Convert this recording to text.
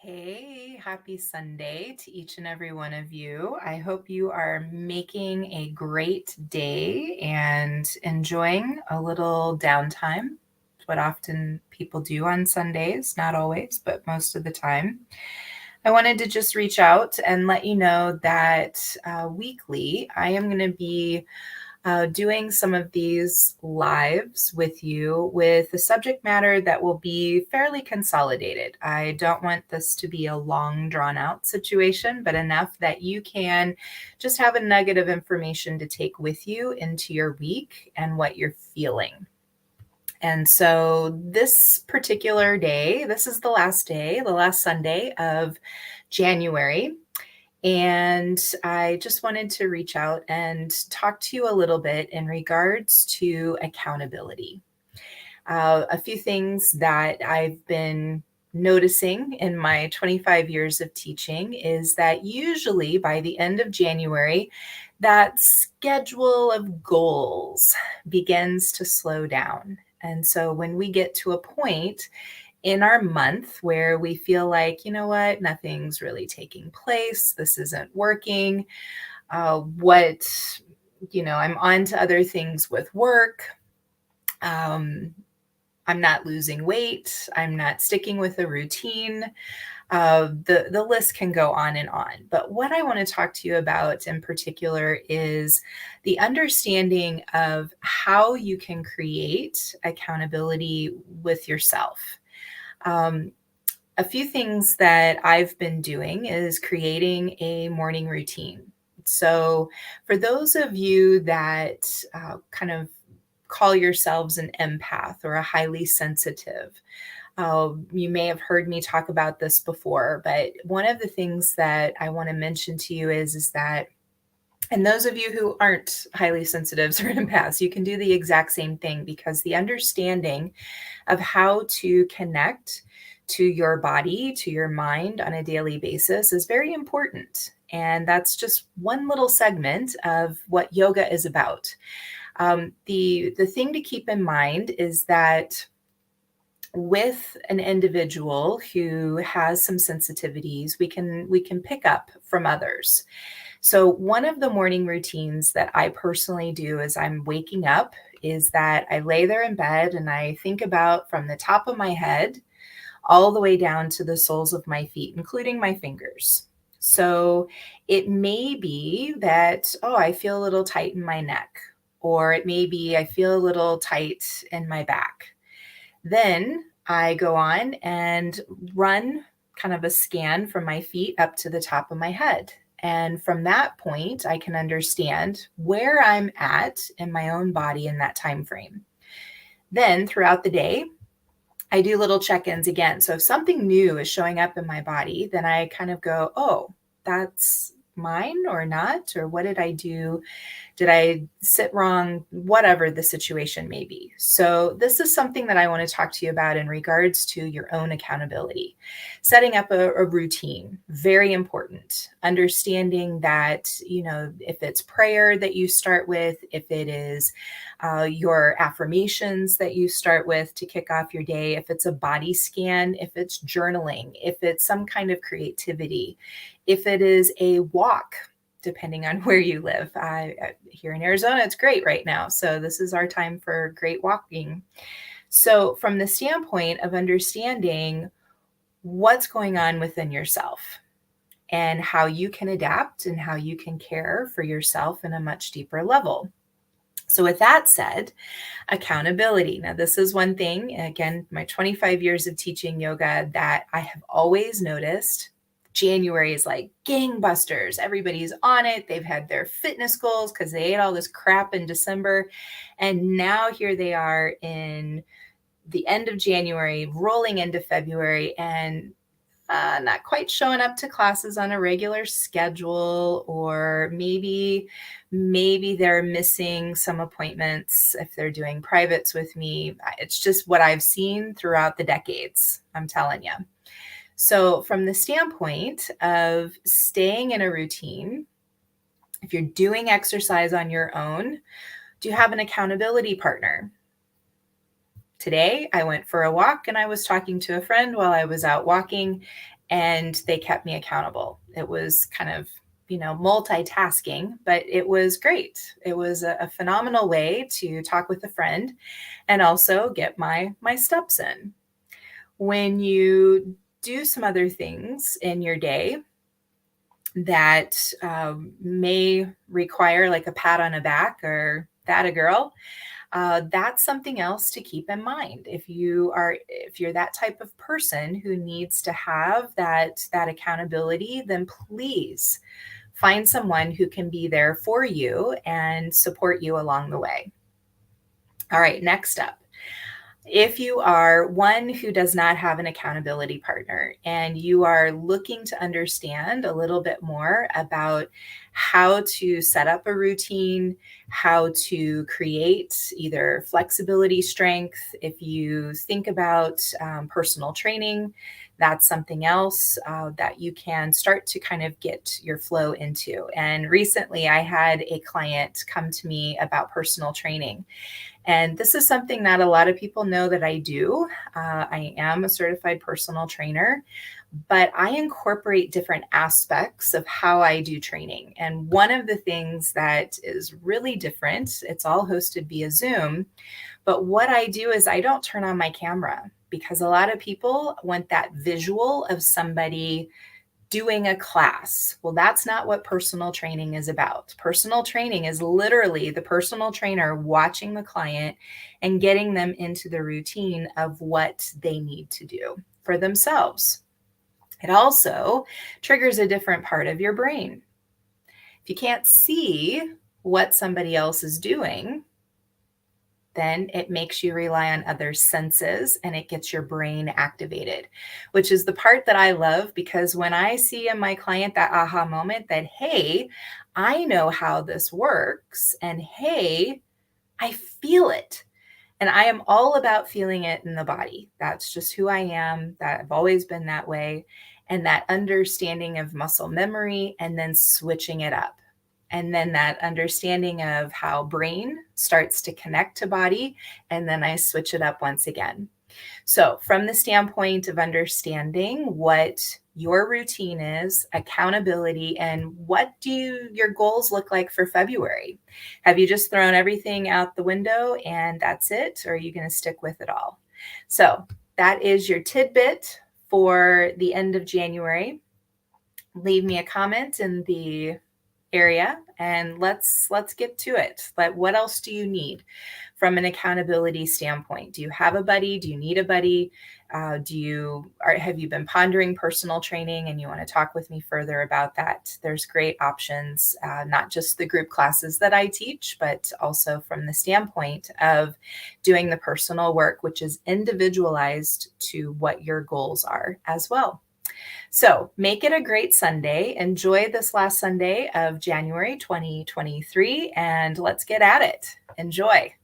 Hey, happy Sunday to each and every one of you. I hope you are making a great day and enjoying a little downtime. It's what often people do on Sundays, not always, but most of the time. I wanted to just reach out and let you know that weekly I am going to be doing some of these lives with you with a subject matter that will be fairly consolidated. I don't want this to be a long, drawn out situation, but enough that you can just have a nugget of information to take with you into your week and what you're feeling. And so, this particular day, this is the last day, the last Sunday of January. And I just wanted to reach out and talk to you a little bit in regards to accountability. A few things that I've been noticing in my 25 years of teaching is that usually by the end of January, that schedule of goals begins to slow down. And so when we get to a point in our month where we feel like, you know what, nothing's really taking place, this isn't working, I'm on to other things with work. Um, I'm not losing weight. I'm not sticking with a routine. The list can go on and on. But what I want to talk to you about in particular is the understanding of how you can create accountability with yourself. Um, a few things that I've been doing is creating a morning routine. So, for those of you that kind of call yourselves an empath or a highly sensitive, you may have heard me talk about this before, but one of the things that I want to mention to you is that, and those of you who aren't highly sensitives or empaths, you can do the exact same thing because the understanding of how to connect to your body, to your mind on a daily basis is very important. And that's just one little segment of what yoga is about. The thing to keep in mind is that with an individual who has some sensitivities, we can pick up from others. So one of the morning routines that I personally do as I'm waking up is that I lay there in bed and I think about from the top of my head all the way down to the soles of my feet, including my fingers. So it may be that, oh, I feel a little tight in my neck, or it may be I feel a little tight in my back. Then I go on and run kind of a scan from my feet up to the top of my head. And from that point, I can understand where I'm at in my own body in that time frame. Then throughout the day, I do little check-ins again. So if something new is showing up in my body, then I kind of go, oh, that's mine or not? Or what did I do? Did I sit wrong? Whatever the situation may be. So, this is something that I want to talk to you about in regards to your own accountability. Setting up a routine, very important. Understanding that, if it's prayer that you start with, if it is your affirmations that you start with to kick off your day, if it's a body scan, if it's journaling, if it's some kind of creativity, if it is a walk, depending on where you live. Here in Arizona, it's great right now. So this is our time for great walking. So from the standpoint of understanding what's going on within yourself and how you can adapt and how you can care for yourself in a much deeper level. So with that said, accountability. Now, this is one thing, again, my 25 years of teaching yoga that I have always noticed. January is like gangbusters. Everybody's on it. They've had their fitness goals because they ate all this crap in December. And now here they are in the end of January, rolling into February, and not quite showing up to classes on a regular schedule, or maybe they're missing some appointments if they're doing privates with me. It's just what I've seen throughout the decades, I'm telling you. So from the standpoint of staying in a routine, if you're doing exercise on your own, do you have an accountability partner? Today, I went for a walk and I was talking to a friend while I was out walking, and they kept me accountable. It was kind of, multitasking, but it was great. It was a phenomenal way to talk with a friend and also get my steps in. When you do some other things in your day that may require like a pat on the back or that a girl, that's something else to keep in mind. If you're that type of person who needs to have that accountability, then please find someone who can be there for you and support you along the way. All right, next up. If you are one who does not have an accountability partner and you are looking to understand a little bit more about how to set up a routine, how to create either flexibility strength, if you think about personal training, that's something else that you can start to kind of get your flow into. And recently I had a client come to me about personal training. And this is something not a lot of people know that I do. I am a certified personal trainer, but I incorporate different aspects of how I do training. And one of the things that is really different, it's all hosted via Zoom, but what I do is I don't turn on my camera because a lot of people want that visual of somebody doing a class. Well, that's not what personal training is about. Personal training is literally the personal trainer watching the client and getting them into the routine of what they need to do for themselves. It also triggers a different part of your brain. If you can't see what somebody else is doing, then it makes you rely on other senses and it gets your brain activated, which is the part that I love, because when I see in my client that aha moment that, hey, I know how this works, and hey, I feel it. And I am all about feeling it in the body. That's just who I am. That I've always been that way. And that understanding of muscle memory and then switching it up. And then that understanding of how brain starts to connect to body. And then I switch it up once again. So from the standpoint of understanding what your routine is, accountability, and what do your goals look like for February? Have you just thrown everything out the window and that's it? Or are you going to stick with it all? So that is your tidbit for the end of January. Leave me a comment in the area and let's get to it. But what else do you need from an accountability standpoint? Do you have a buddy? Do you need a buddy? Have you been pondering personal training and you want to talk with me further about that? There's great options, not just the group classes that I teach, but also from the standpoint of doing the personal work, which is individualized to what your goals are as well. So make it a great Sunday. Enjoy this last Sunday of January 2023, and let's get at it. Enjoy.